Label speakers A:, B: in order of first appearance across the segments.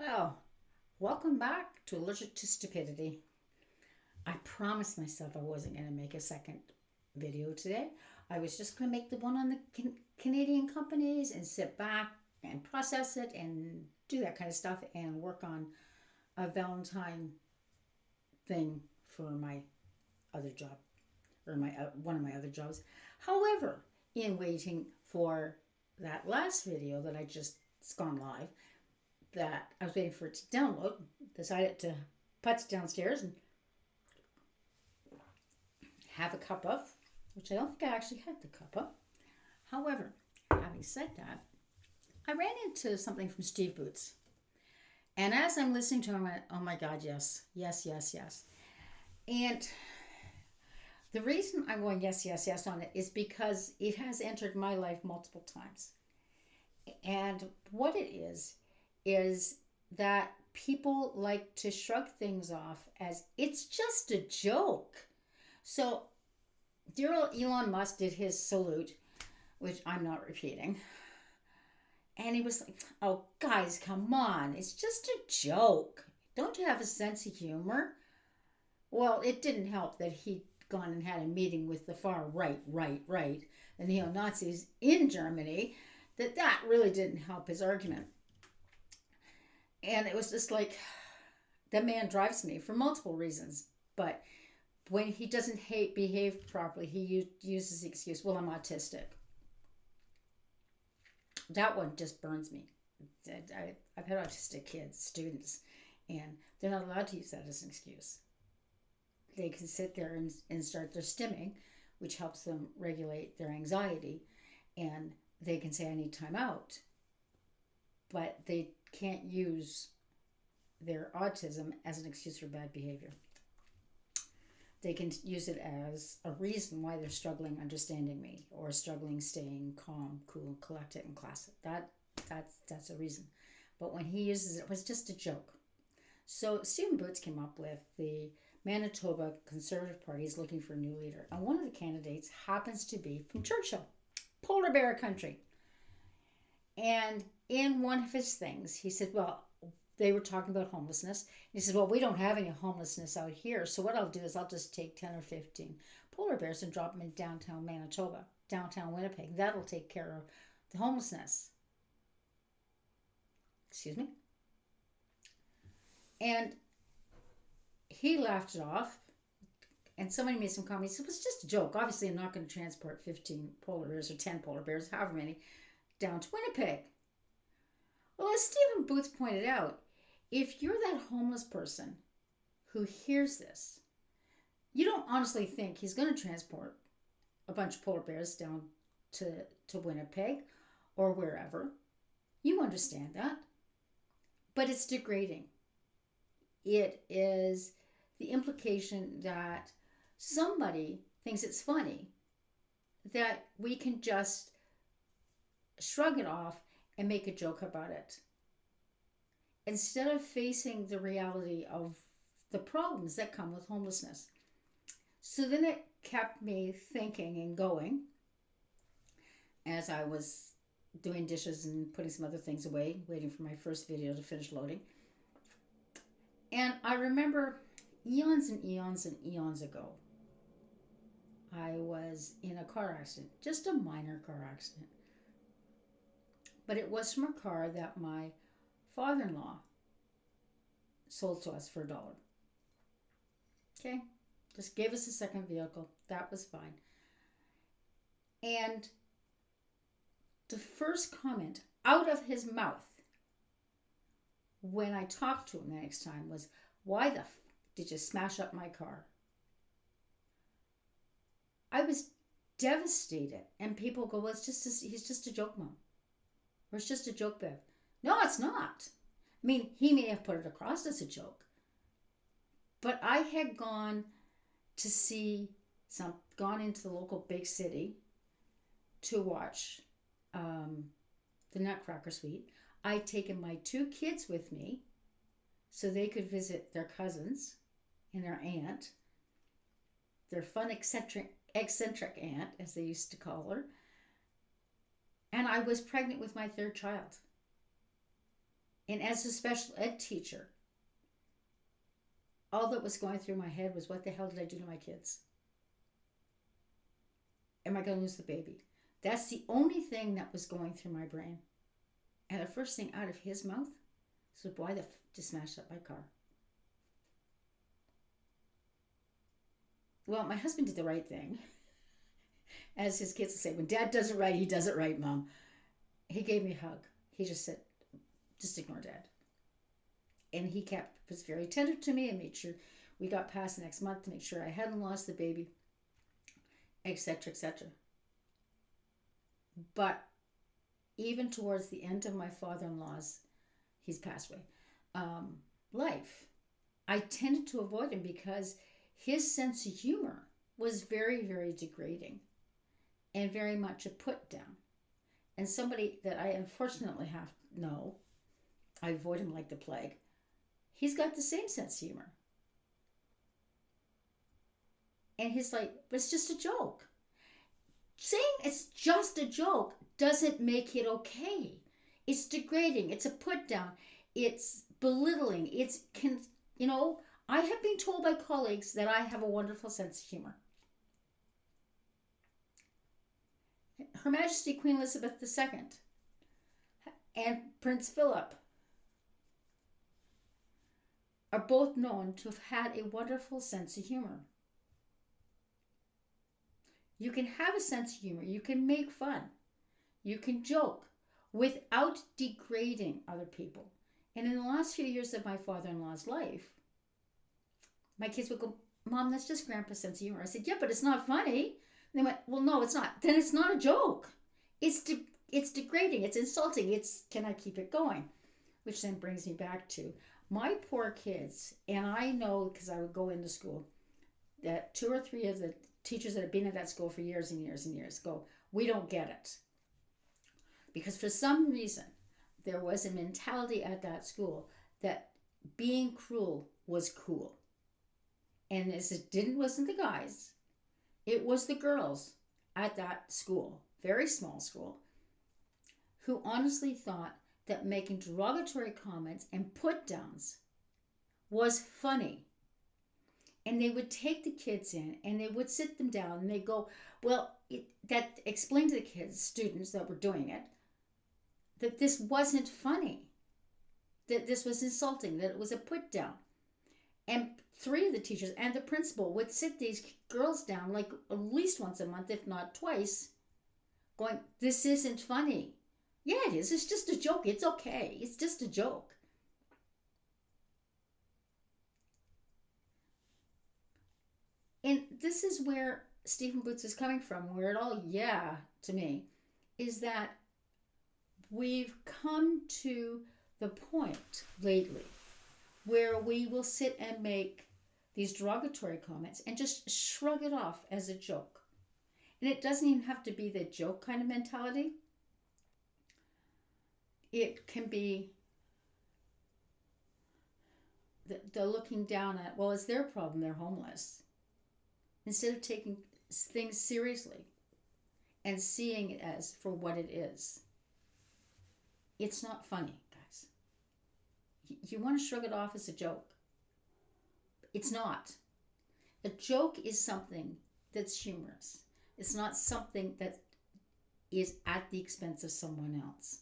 A: Well, welcome back to Allergic to Stupidity. I promised myself I wasn't going to make a second video today. I was just going to make the one on the Canadian companies and sit back and process it and do that kind of stuff and work on a Valentine thing for my other job or my one of my other jobs. However, in waiting for that last video that I just it's gone live, that I was waiting for it to download, decided to putz downstairs and have a cup of, which I don't think I actually had the cup of. However, having said that, I ran into something from Steve Boots. And as I'm listening to him, I went, oh my God, yes, yes, yes, yes. And the reason I'm going yes, yes, yes on it is because it has entered my life multiple times. And what it is that people like to shrug things off as it's just a joke. So, dear old Elon Musk did his salute, which I'm not repeating. And he was like, oh, guys, come on. It's just a joke. Don't you have a sense of humor? Well, it didn't help that he'd gone and had a meeting with the far right, the neo Nazis in Germany, that really didn't help his argument. And it was just like, that man drives me for multiple reasons. But when he doesn't behave properly, he uses the excuse, well, I'm autistic. That one just burns me. I've had autistic kids, students, and they're not allowed to use that as an excuse. They can sit there and start their stimming, which helps them regulate their anxiety, and they can say, I need time out. But they can't use their autism as an excuse for bad behavior. They can use it as a reason why they're struggling understanding me or struggling staying calm, cool, collected, and class. That's a reason. But when he uses it, it was just a joke. So Stephen Boots came up with the Manitoba Conservative Party is looking for a new leader. And one of the candidates happens to be from Churchill, polar bear country. And in one of his things, he said, well, they were talking about homelessness. He said, well, we don't have any homelessness out here. So what I'll do is I'll just take 10 or 15 polar bears and drop them in downtown Manitoba, downtown Winnipeg. That'll take care of the homelessness. Excuse me. And he laughed it off. And somebody made some comments. It was just a joke. Obviously, I'm not going to transport 15 polar bears or 10 polar bears, however many, down to Winnipeg. Well, as Stephen Boots pointed out, if you're that homeless person who hears this, you don't honestly think he's going to transport a bunch of polar bears down to Winnipeg or wherever. You understand that. But it's degrading. It is the implication that somebody thinks it's funny that we can just shrug it off and make a joke about it instead of facing the reality of the problems that come with homelessness. So then it kept me thinking and going as I was doing dishes and putting some other things away, waiting for my first video to finish loading. And I remember eons and eons and eons ago, I was in a car accident, just a minor car accident. But it was from a car that my father-in-law sold to us for $1. Okay? Just gave us a second vehicle. That was fine. And the first comment out of his mouth when I talked to him the next time was, why the did you smash up my car? I was devastated. And people go, well, he's just a joke, Mom. Or it's just a joke, Bev. No, it's not. I mean, he may have put it across as a joke. But I had gone into the local big city to watch the Nutcracker Suite. I'd taken my 2 kids with me so they could visit their cousins and their aunt, their fun eccentric aunt, as they used to call her. And I was pregnant with my 3rd child. And as a special ed teacher, all that was going through my head was, what the hell did I do to my kids? Am I going to lose the baby? That's the only thing that was going through my brain. And the first thing out of his mouth was, why the f just smashed up my car? Well, my husband did the right thing. As his kids would say, when Dad does it right, he does it right, Mom. He gave me a hug. He just said, just ignore Dad. And he was very attentive to me and made sure we got past the next month to make sure I hadn't lost the baby, etc., etc. But even towards the end of my father-in-law's, he's passed away, life, I tended to avoid him because his sense of humor was very, very degrading and very much a put down. And somebody that I unfortunately have to know, I avoid him like the plague, he's got the same sense of humor. And he's like, but it's just a joke. Saying it's just a joke doesn't make it okay. It's degrading. It's a put down. It's belittling. I have been told by colleagues that I have a wonderful sense of humor. Her Majesty Queen Elizabeth II and Prince Philip are both known to have had a wonderful sense of humor. You can have a sense of humor. You can make fun. You can joke without degrading other people. And in the last few years of my father-in-law's life, my kids would go, Mom, that's just Grandpa's sense of humor. I said, yeah, but it's not funny. And they went, well, no, it's not. Then it's not a joke. It's degrading. It's insulting. Can I keep it going? Which then brings me back to my poor kids. And I know, because I would go into school, that 2 or 3 of the teachers that have been at that school for years and years and years go, we don't get it. Because for some reason, there was a mentality at that school that being cruel was cool. And it wasn't the guys, it was the girls at that school, very small school, who honestly thought that making derogatory comments and put downs was funny. And they would take the kids in and they would sit them down and they'd go, well, that explained to the kids, students that were doing it, that this wasn't funny, that this was insulting, that it was a put down. And 3 of the teachers and the principal would sit these girls down like at least once a month, if not twice, going, this isn't funny. Yeah, it is. It's just a joke. It's okay. It's just a joke. And this is where Stephen Boots is coming from, where it all, to me, is that we've come to the point lately where we will sit and make these derogatory comments and just shrug it off as a joke. And it doesn't even have to be the joke kind of mentality. It can be the looking down at, well, it's their problem, they're homeless. Instead of taking things seriously and seeing it as for what it is. It's not funny, guys. You want to shrug it off as a joke. It's not. A joke is something that's humorous. It's not something that is at the expense of someone else.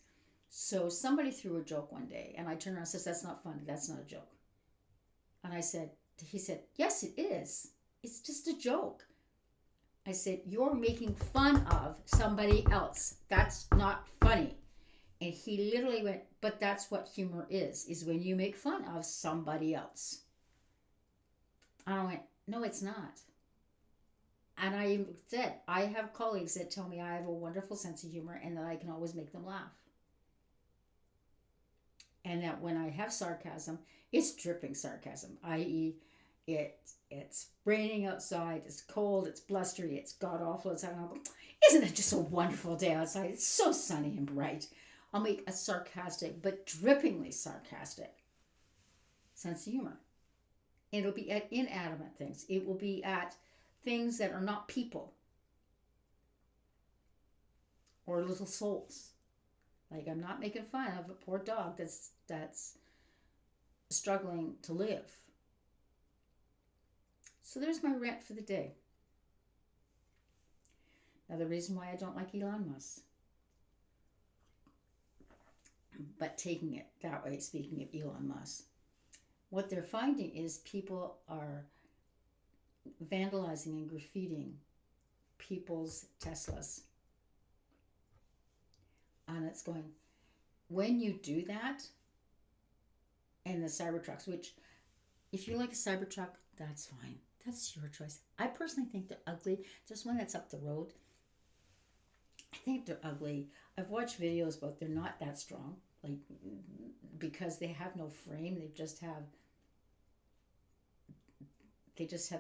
A: So somebody threw a joke one day, and I turned around and said, that's not funny. That's not a joke. And he said, yes, it is. It's just a joke. I said, you're making fun of somebody else. That's not funny. And he literally went, but that's what humor is when you make fun of somebody else. And I went, no, it's not. And I said, I have colleagues that tell me I have a wonderful sense of humor and that I can always make them laugh. And that when I have sarcasm, it's dripping sarcasm, i.e., it's raining outside, it's cold, it's blustery, it's god-awful outside. And I'll go, isn't it just a wonderful day outside? It's so sunny and bright. I'll make a sarcastic, but drippingly sarcastic sense of humor. It'll be at inanimate things. It will be at things that are not people or little souls. Like, I'm not making fun of a poor dog that's struggling to live. So there's my rant for the day. Now, the reason why I don't like Elon Musk, but taking it that way, speaking of Elon Musk, what they're finding is people are vandalizing and graffitiing people's Teslas. And it's going, when you do that, and the Cybertrucks, which if you like a Cybertruck, that's fine. That's your choice. I personally think they're ugly. There's one that's up the road. I think they're ugly. I've watched videos, but they're not that strong. Like, because they have no frame. They just have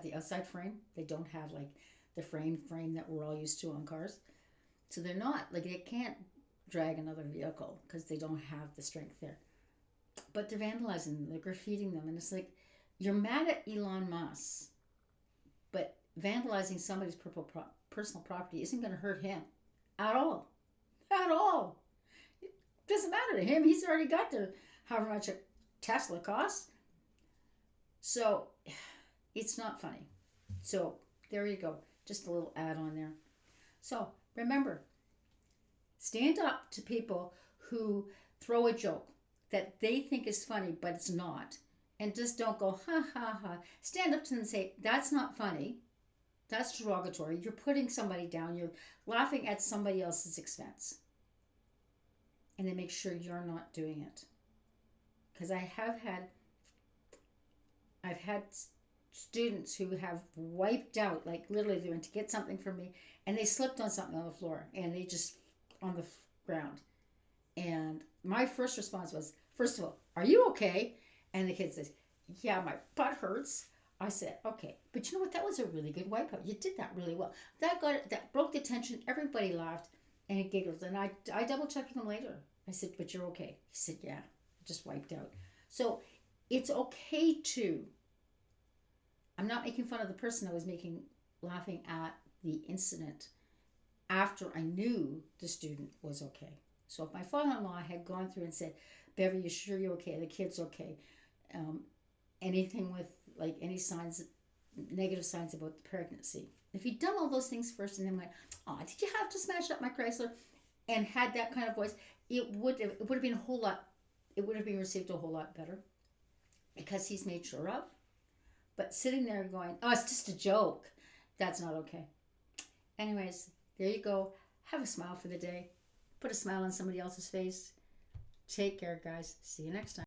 A: the outside frame. They don't have like the frame that we're all used to on cars. So they're not, like, they can't drag another vehicle because they don't have the strength there. But they're vandalizing them, they're graffitiing them, and it's like, you're mad at Elon Musk, but vandalizing somebody's personal property isn't going to hurt him at all. At all. It doesn't matter to him. He's already got the however much a Tesla costs. So it's not funny. So there you go. Just a little add on there. So remember, stand up to people who throw a joke that they think is funny, but it's not. And just don't go, ha, ha, ha. Stand up to them and say, that's not funny. That's derogatory. You're putting somebody down. You're laughing at somebody else's expense. And then make sure you're not doing it. Because I've had students who have wiped out, like literally they went to get something from me and they slipped on something on the floor and they just on the ground. And my first response was, first of all, are you okay? And the kid says, yeah, my butt hurts. I said, okay, but you know what? That was a really good wipeout. You did that really well. That broke the tension. Everybody laughed and he giggled. And I double checked with him later. I said, but you're okay. He said, yeah, just wiped out. So it's okay to, I'm not making fun of the person I was laughing at the incident after I knew the student was okay. So if my father-in-law had gone through and said, Beverly, you sure you're okay? The kid's okay. Anything with like any signs, negative signs about the pregnancy. If he'd done all those things first and then went, oh, did you have to smash up my Chrysler? And had that kind of voice, it would have been received a whole lot better because he's made sure of. But sitting there going, oh, it's just a joke. That's not okay. Anyways, there you go. Have a smile for the day. Put a smile on somebody else's face. Take care, guys. See you next time.